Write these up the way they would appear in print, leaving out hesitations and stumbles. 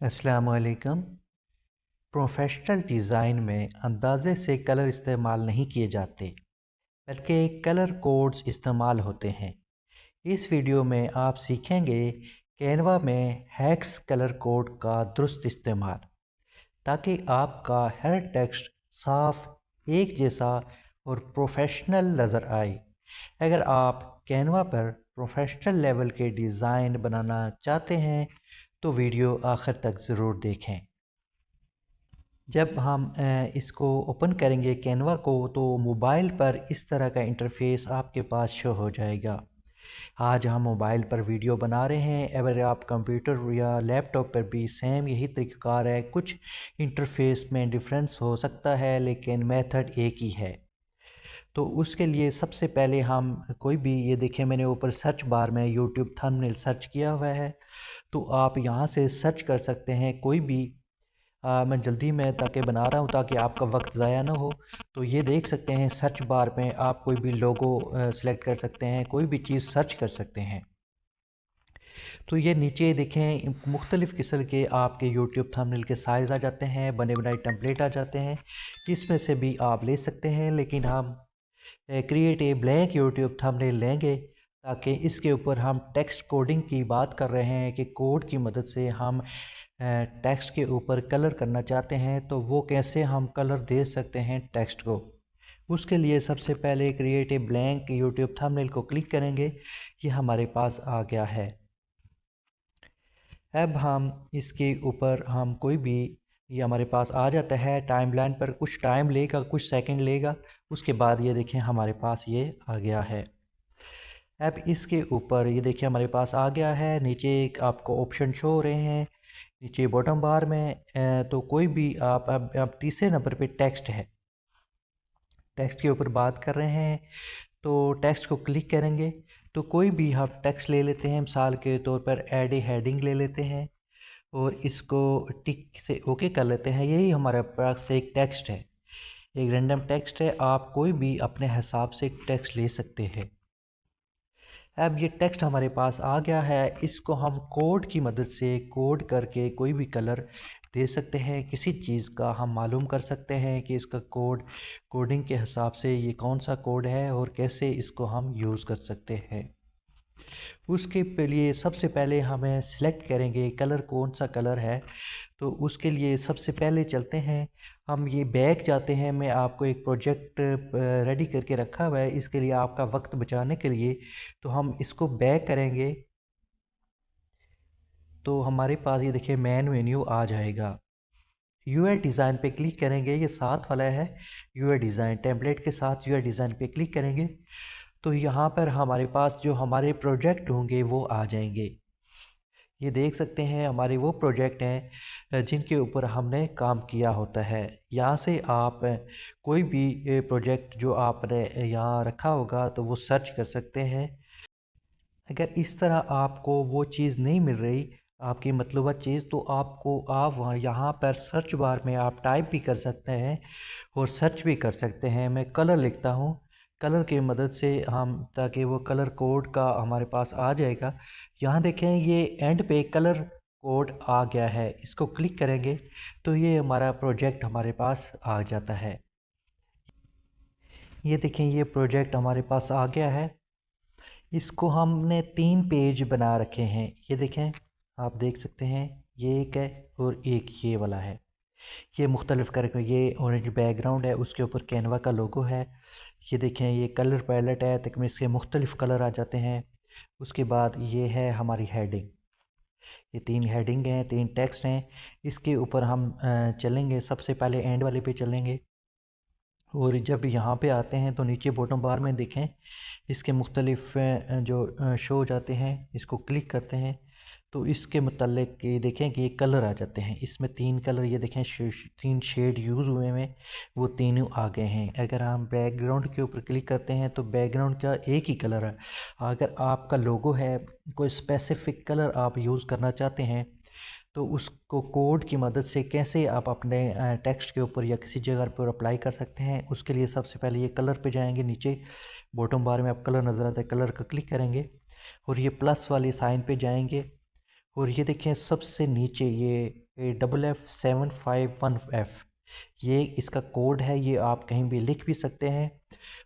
अस्सलाम वालेकुम। Professional design में अंदाज़े से कलर इस्तेमाल नहीं किए जाते, बल्कि कलर कोड्स इस्तेमाल होते हैं। इस वीडियो में आप सीखेंगे कैनवा में हेक्स कलर कोड का दुरुस्त इस्तेमाल, ताकि आपका हर टेक्स्ट साफ, एक जैसा और प्रोफेशनल नज़र आए। अगर आप कैनवा पर प्रोफेशनल लेवल के डिज़ाइन बनाना चाहते हैं तो वीडियो आखिर तक ज़रूर देखें। जब हम इसको ओपन करेंगे कैनवा को, तो मोबाइल पर इस तरह का इंटरफेस आपके पास शो हो जाएगा। आज हम मोबाइल पर वीडियो बना रहे हैं, अगर आप कंप्यूटर या लैपटॉप पर भी सेम यही तरीक़ाकार है। कुछ इंटरफेस में डिफरेंस हो सकता है, लेकिन मेथड एक ही है। तो उसके लिए सबसे पहले हम कोई भी, ये देखें मैंने ऊपर सर्च बार में यूट्यूब थंबनेल सर्च किया हुआ है, तो आप यहाँ से सर्च कर सकते हैं कोई भी। मैं जल्दी में ताकि बना रहा हूँ ताकि आपका वक्त ज़ाया ना हो। तो ये देख सकते हैं सर्च बार में आप कोई भी लोगो सेलेक्ट कर सकते हैं, कोई भी चीज़ सर्च कर सकते हैं। तो ये नीचे देखें मुख्तलिफ़ किस्म के आपके यूट्यूब थंबनेल के साइज़ आ जाते हैं, बने बनाए टेम्पलेट आ जाते हैं। इसमें से भी आप ले सकते हैं, लेकिन हम create a blank YouTube thumbnail लेंगे, ताकि इसके ऊपर हम टेक्स्ट कोडिंग की बात कर रहे हैं कि कोड की मदद से हम टेक्स्ट के ऊपर कलर करना चाहते हैं, तो वो कैसे हम कलर दे सकते हैं टेक्स्ट को। उसके लिए सबसे पहले create a blank YouTube thumbnail को क्लिक करेंगे। ये हमारे पास आ गया है। अब हम इसके ऊपर हम कोई भी, ये हमारे पास आ जाता है। टाइमलाइन पर कुछ टाइम लेगा, कुछ सेकंड लेगा, उसके बाद ये देखें हमारे पास ये आ गया है। अब इसके ऊपर ये देखिए हमारे पास आ गया है। नीचे एक आपको ऑप्शन शो हो रहे हैं नीचे बॉटम बार में। तो कोई भी आप अब तीसरे नंबर पे टेक्स्ट है, टेक्स्ट के ऊपर बात कर रहे हैं, तो टेक्स्ट को क्लिक करेंगे। तो कोई भी हम टेक्स्ट ले लेते हैं, मिसाल के तौर पर एड ए हेडिंग ले लेते हैं और इसको टिक से ओके कर लेते हैं। यही हमारे पास एक टेक्स्ट है, एक रैंडम टेक्स्ट है। आप कोई भी अपने हिसाब से टेक्स्ट ले सकते हैं। अब ये टेक्स्ट हमारे पास आ गया है। इसको हम कोड की मदद से कोड करके कोई भी कलर दे सकते हैं। किसी चीज़ का हम मालूम कर सकते हैं कि इसका कोडिंग के हिसाब से ये कौन सा कोड है और कैसे इसको हम यूज़ कर सकते हैं। उसके लिए सबसे पहले हमें सिलेक्ट करेंगे कलर, कौन सा कलर है। तो उसके लिए सबसे पहले चलते हैं, हम ये बैक जाते हैं। मैं आपको एक प्रोजेक्ट रेडी करके रखा हुआ है, इसके लिए आपका वक्त बचाने के लिए तो हम इसको बैक करेंगे। तो हमारे पास ये देखिए मेन मेन्यू आ जाएगा। यूआई डिज़ाइन पे क्लिक करेंगे, ये साथ वाला है यूआई डिज़ाइन, टेम्पलेट के साथ यूआई डिज़ाइन पे क्लिक करेंगे तो यहाँ पर हमारे पास जो हमारे प्रोजेक्ट होंगे वो आ जाएंगे। ये देख सकते हैं हमारे वो प्रोजेक्ट हैं जिनके ऊपर हमने काम किया होता है। यहाँ से आप कोई भी प्रोजेक्ट जो आपने यहाँ रखा होगा तो वो सर्च कर सकते हैं। अगर इस तरह आपको वो चीज़ नहीं मिल रही, आपकी मतलूबा चीज़, तो आप वहाँ यहाँ पर सर्च बार में आप टाइप भी कर सकते हैं और सर्च भी कर सकते हैं। मैं कलर लिखता हूँ, कलर की मदद से हम, ताकि वो कलर कोड का हमारे पास आ जाएगा। यहाँ देखें ये एंड पे कलर कोड आ गया है, इसको क्लिक करेंगे तो ये हमारा प्रोजेक्ट हमारे पास आ जाता है। ये देखें ये प्रोजेक्ट हमारे पास आ गया है। इसको हमने 3 पेज बना रखे हैं। ये देखें, आप देख सकते हैं ये एक है और एक ये वाला है। ये मुख्तलिफ करके, ये ऑरेंज बैकग्राउंड है, उसके ऊपर कैनवा का लोगो है। ये देखें ये कलर पैलेट है, तक में इसके मुख्तलिफ कलर आ जाते हैं। उसके बाद ये है हमारी हेडिंग। ये 3 हेडिंग हैं, 3 टेक्स्ट हैं। इसके ऊपर हम चलेंगे, सबसे पहले एंड वाले पे चलेंगे और जब यहाँ पे आते हैं तो नीचे बॉटम बार में देखें इसके मुख्तलिफ जो शो हो जाते हैं, इसको क्लिक करते हैं तो इसके मतलब ये देखें कि ये कलर आ जाते हैं। इसमें 3 कलर, ये देखें 3 शेड यूज़ हुए हैं, वो तीनों आ गए हैं। अगर हम बैकग्राउंड के ऊपर क्लिक करते हैं तो बैकग्राउंड का एक ही कलर है। अगर आपका लोगो है, कोई स्पेसिफिक कलर आप यूज़ करना चाहते हैं, तो उसको कोड की मदद से कैसे आप अपने टेक्स्ट के ऊपर या किसी जगह पर अप्लाई कर सकते हैं। उसके लिए सबसे पहले ये कलर पे जाएंगे, नीचे बॉटम बार में आप कलर नज़र आता है, कलर का क्लिक करेंगे और ये प्लस वाली साइन पे जाएंगे और ये देखें सबसे नीचे ये FF751F, ये इसका कोड है। ये आप कहीं भी लिख भी सकते हैं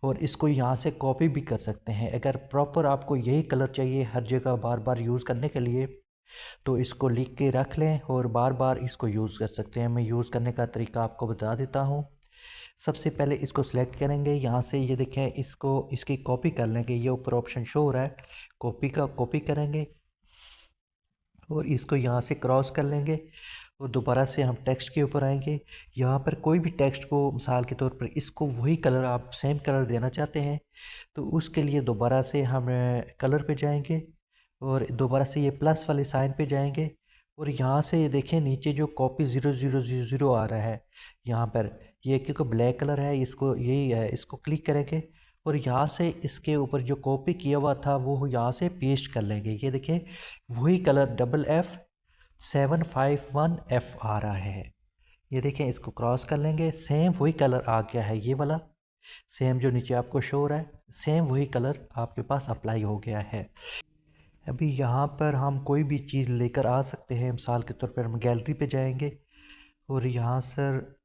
और इसको यहाँ से कॉपी भी कर सकते हैं। अगर प्रॉपर आपको यही कलर चाहिए हर जगह बार बार यूज़ करने के लिए, तो इसको लिख के रख लें और बार बार इसको यूज़ कर सकते हैं। मैं यूज़ करने का तरीका आपको बता देता हूँ। सबसे पहले इसको सिलेक्ट करेंगे यहाँ से, ये देखें इसको इसकी कॉपी कर लेंगे। ये ऊपर ऑप्शन शो हो रहा है कॉपी का, कॉपी करेंगे और इसको यहाँ से क्रॉस कर लेंगे और दोबारा से हम टेक्स्ट के ऊपर आएंगे। यहाँ पर कोई भी टेक्स्ट को मिसाल के तौर पर इसको वही कलर आप सेम कलर देना चाहते हैं, तो उसके लिए दोबारा से हम कलर पे जाएंगे और दोबारा से ये प्लस वाले साइन पे जाएंगे और यहाँ से ये देखें नीचे जो कॉपी 0000 आ रहा है यहाँ पर, ये क्योंकि ब्लैक कलर है इसको यही है, इसको क्लिक करेंगे और यहाँ से इसके ऊपर जो कॉपी किया हुआ था वो यहाँ से पेस्ट कर लेंगे। ये देखें वही कलर FF751F आ रहा है। ये देखें इसको क्रॉस कर लेंगे, सेम वही कलर आ गया है। ये वाला सेम जो नीचे आपको शो हो रहा है, सेम वही कलर आपके पास अप्लाई हो गया है। अभी यहाँ पर हम कोई भी चीज़ लेकर आ सकते हैं। मिसाल के तौर पर हम गैलरी पे जाएंगे और यहाँ सर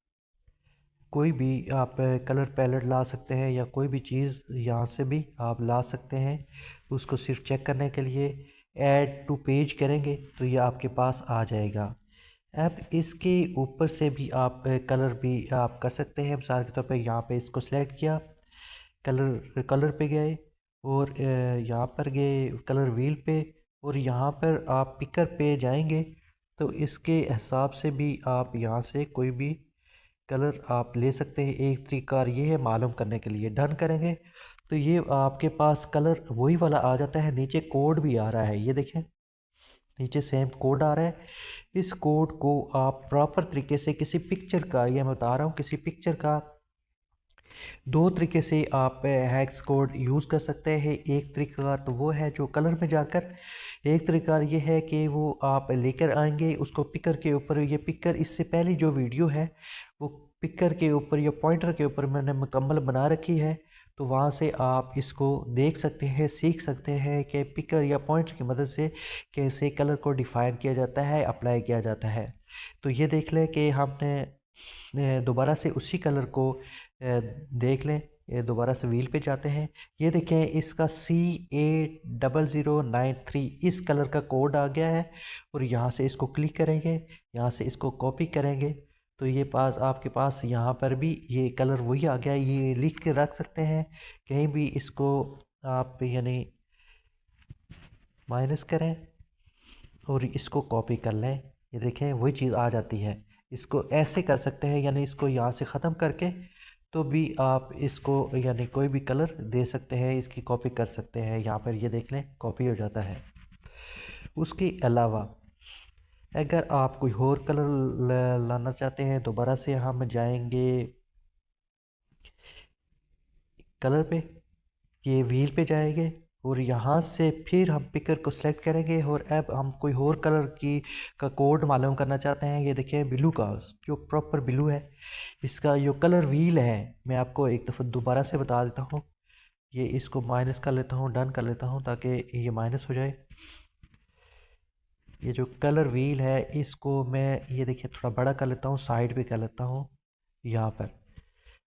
कोई भी आप कलर पैलेट ला सकते हैं या कोई भी चीज़ यहाँ से भी आप ला सकते हैं। उसको सिर्फ चेक करने के लिए ऐड टू पेज करेंगे तो ये आपके पास आ जाएगा। अब इसके ऊपर से भी आप कलर भी आप कर सकते हैं। मिसाल के तौर पे यहाँ पे इसको सिलेक्ट किया, कलर पे गए और यहाँ पर गए कलर व्हील पे और यहाँ पर आप पिकर पे जाएंगे तो इसके हिसाब से भी आप यहाँ से कोई भी कलर आप ले सकते हैं। एक तरीका ये है मालूम करने के लिए, डन करेंगे तो ये आपके पास कलर वही वाला आ जाता है। नीचे कोड भी आ रहा है, ये देखें नीचे सेम कोड आ रहा है। इस कोड को आप प्रॉपर तरीके से किसी पिक्चर का, ये मैं बता रहा हूँ, किसी पिक्चर का दो तरीके से आप हैक्स कोड यूज़ कर सकते हैं। एक तरीका तो वो है जो कलर में जाकर, एक तरीका ये है कि वो आप लेकर आएंगे उसको पिकर के ऊपर। ये पिकर इससे पहले जो वीडियो है वो पिकर के ऊपर या पॉइंटर के ऊपर मैंने मुकम्मल बना रखी है, तो वहाँ से आप इसको देख सकते हैं, सीख सकते हैं कि पिकर या पॉइंटर की मदद से कैसे कलर को डिफ़ाइन किया जाता है, अप्लाई किया जाता है। तो ये देख लें कि हमने दोबारा से उसी कलर को देख लें। ये दोबारा से व्हील पे जाते हैं, ये देखें इसका CA0093 इस कलर का कोड आ गया है और यहाँ से इसको क्लिक करेंगे, यहाँ से इसको कॉपी करेंगे तो ये पास आपके पास यहाँ पर भी ये कलर वही आ गया है। ये लिख के रख सकते हैं कहीं भी, इसको आप यानी माइनस करें और इसको कॉपी कर लें, ये देखें वही चीज़ आ जाती है। इसको ऐसे कर सकते हैं, यानी इसको यहाँ से ख़त्म करके तो भी आप इसको यानी कोई भी कलर दे सकते हैं, इसकी कॉपी कर सकते हैं। यहाँ पर ये देख लें कॉपी हो जाता है। उसके अलावा अगर आप कोई और कलर लाना चाहते हैं, दोबारा से हम जाएंगे कलर पे, ये व्हील पे जाएंगे और यहाँ से फिर हम पिकर को सिलेक्ट करेंगे और अब हम कोई और कलर की का कोड मालूम करना चाहते हैं। ये देखिए ब्लू का जो प्रॉपर ब्लू है, इसका जो कलर व्हील है मैं आपको एक दफ़ा दोबारा से बता देता हूँ। ये इसको माइनस कर लेता हूँ, डन कर लेता हूँ ताकि ये माइनस हो जाए। ये जो कलर व्हील है इसको मैं ये देखिए थोड़ा बड़ा कर लेता हूँ, साइड पे कर लेता हूँ यहाँ पर।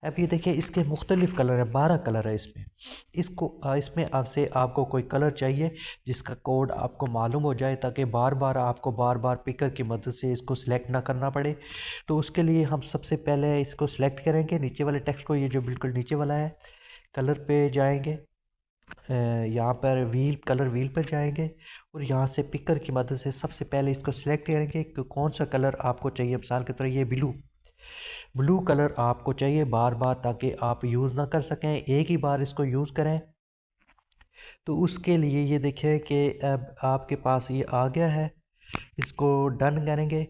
अब ये देखिए इसके मुख्तलिफ़ कलर है, 12 कलर है इसमें। इसको इसमें आपसे आपको कोई कलर चाहिए जिसका कोड आपको मालूम हो जाए ताकि बार बार पिकर की मदद से इसको सिलेक्ट ना करना पड़े। तो उसके लिए हम सबसे पहले इसको सिलेक्ट करेंगे, नीचे वाले टेक्स्ट को, ये जो बिल्कुल नीचे वाला है, कलर पे जाएंगे, यहाँ पर कलर व्हील पर जाएंगे और यहाँ से पिकर की मदद से सबसे पहले इसको सिलेक्ट करेंगे कि कौन सा कलर आपको चाहिए। मिसाल के तरह ये ब्लू कलर आपको चाहिए बार बार ताकि आप यूज़ ना कर सकें, एक ही बार इसको यूज़ करें। तो उसके लिए ये देखें कि अब आपके पास ये आ गया है, इसको डन करेंगे।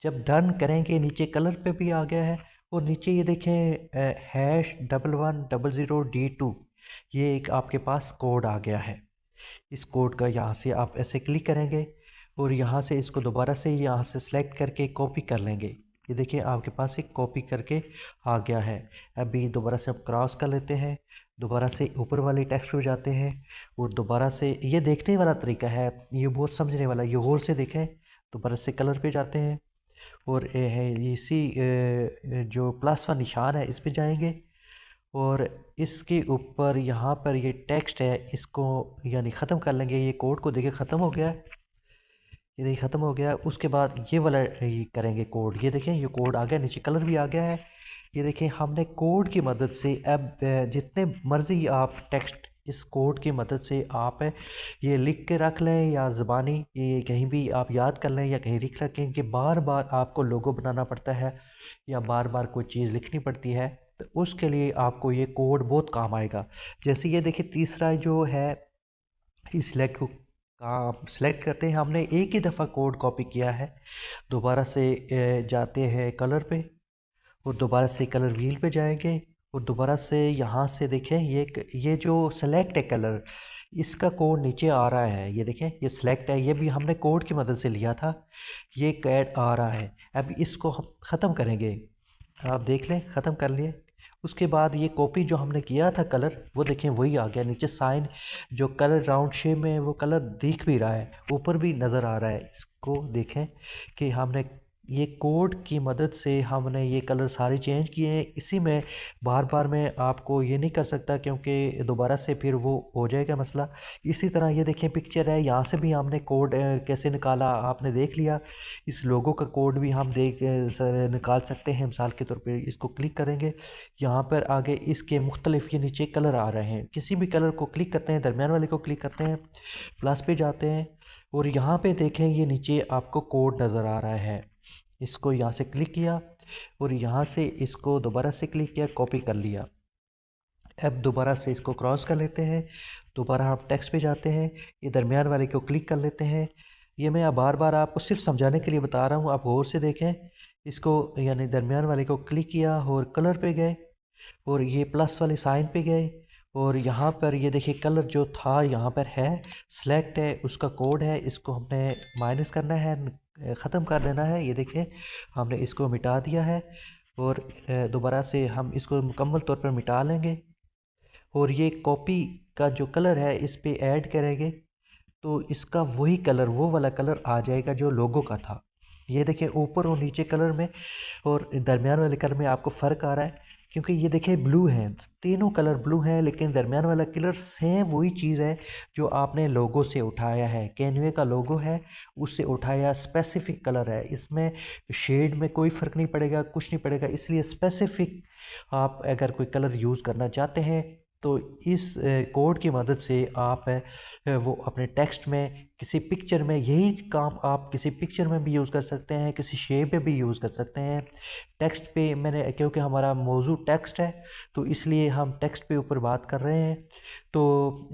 जब डन करेंगे नीचे कलर पे भी आ गया है और नीचे ये देखें #1100D2, ये एक आपके पास कोड आ गया है। इस कोड का यहाँ से आप ऐसे क्लिक करेंगे और यहाँ से इसको दोबारा से यहाँ से सेलेक्ट करके कॉपी कर लेंगे। ये देखिए आपके पास एक कॉपी करके आ गया है। अभी दोबारा से हम क्रॉस कर लेते हैं दोबारा से ऊपर वाले टेक्स्ट पे जाते हैं और दोबारा से ये देखने वाला तरीका है, ये बहुत समझने वाला, ये गौर से देखें। दोबारा से कलर पे जाते हैं और इसी जो प्लस का निशान है इस पे जाएंगे और इसके ऊपर यहाँ पर ये टेक्स्ट है इसको यानी ख़त्म कर लेंगे। ये कोड को देखिए ख़त्म हो गया है, ये देखिए ख़त्म हो गया। उसके बाद ये वाला ये करेंगे कोड, ये देखें ये कोड आ गया, नीचे कलर भी आ गया है। ये देखें हमने कोड की मदद से अब जितने मर्ज़ी आप टेक्स्ट इस कोड की मदद से आप ये लिख के रख लें या ज़बानी ये कहीं भी आप याद कर लें या कहीं लिख रखें कि बार बार आपको लोगो बनाना पड़ता है या बार बार कोई चीज़ लिखनी पड़ती है, तो उसके लिए आपको ये कोड बहुत काम आएगा। जैसे ये देखिए तीसरा जो है इस सिलेक्ट को आप सिलेक्ट करते हैं, हमने एक ही दफ़ा कोड कॉपी किया है। दोबारा से जाते हैं कलर पे और दोबारा से कलर व्हील पे जाएंगे और दोबारा से यहाँ से देखें ये जो सेलेक्ट है कलर इसका कोड नीचे आ रहा है, ये देखें ये सिलेक्ट है, ये भी हमने कोड की मदद से लिया था। ये कैड आ रहा है, अब इसको हम ख़त्म करेंगे। आप देख लें ख़त्म कर लिए। उसके बाद ये कॉपी जो हमने किया था कलर वो देखें वही आ गया, नीचे साइन जो कलर राउंड शेप में है वो कलर दिख भी रहा है, ऊपर भी नज़र आ रहा है। इसको देखें कि हमने ये कोड की मदद से हमने ये कलर सारे चेंज किए हैं। इसी में बार बार मैं आपको ये नहीं कर सकता क्योंकि दोबारा से फिर वो हो जाएगा मसला। इसी तरह ये देखें पिक्चर है, यहाँ से भी हमने कोड कैसे निकाला आपने देख लिया। इस लोगो का कोड भी हम निकाल सकते हैं। मिसाल के तौर पे इसको क्लिक करेंगे, यहाँ पर आगे इसके मुख्तलिफ ये नीचे कलर आ रहे हैं, किसी भी कलर को क्लिक करते हैं, दरमियान वाले को क्लिक करते हैं, प्लस पे जाते हैं और यहाँ पे देखें ये नीचे आपको कोड नज़र आ रहा है। इसको यहाँ से क्लिक किया और यहाँ से इसको दोबारा से क्लिक किया, कॉपी कर लिया। अब दोबारा से इसको क्रॉस कर लेते हैं, दोबारा हम टेक्स्ट पे जाते हैं, ये दरमियान वाले को क्लिक कर लेते हैं। ये मैं बार बार आपको सिर्फ समझाने के लिए बता रहा हूँ, आप गौर से देखें। इसको यानी दरमियान वाले को क्लिक किया और कलर पे गए और ये प्लस वाले साइन पे गए और यहाँ पर ये देखिए कलर जो था यहाँ पर है, सेलेक्ट है, उसका कोड है, इसको हमने माइनस करना है, ख़त्म कर देना है। ये देखिए हमने इसको मिटा दिया है और दोबारा से हम इसको मुकम्मल तौर पर मिटा लेंगे और ये कॉपी का जो कलर है इस पे ऐड करेंगे तो इसका वही कलर वो वाला कलर आ जाएगा जो लोगो का था। ये देखिए ऊपर और नीचे कलर में और दरमियान वाले कलर में आपको फ़र्क आ रहा है क्योंकि ये देखिए ब्लू हैं, तीनों कलर ब्लू हैं, लेकिन दरमियान वाला कलर सेम वही चीज़ है जो आपने लोगो से उठाया है, कैनवे का लोगो है उससे उठाया स्पेसिफिक कलर है। इसमें शेड में कोई फ़र्क नहीं पड़ेगा, कुछ नहीं पड़ेगा, इसलिए स्पेसिफिक आप अगर कोई कलर यूज़ करना चाहते हैं तो इस कोड की मदद से आप वो अपने टेक्स्ट में किसी पिक्चर में यही काम आप किसी पिक्चर में भी यूज़ कर सकते हैं, किसी शेप पे भी यूज़ कर सकते हैं। टेक्स्ट पे मैंने क्योंकि हमारा मौजू टेक्स्ट है तो इसलिए हम टेक्स्ट पे ऊपर बात कर रहे हैं। तो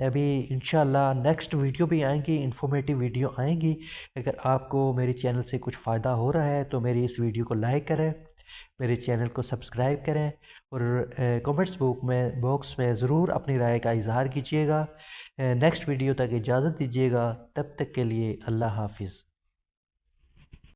अभी इंशाल्लाह नेक्स्ट वीडियो भी आएंगी, इंफॉर्मेटिव वीडियो आएंगी। अगर आपको मेरे चैनल से कुछ फ़ायदा हो रहा है तो मेरी इस वीडियो को लाइक करें, मेरे चैनल को सब्सक्राइब करें और कमेंट्स बॉक्स में ज़रूर अपनी राय का इजहार कीजिएगा। नेक्स्ट वीडियो तक इजाज़त दीजिएगा, तब तक के लिए अल्लाह हाफिज़।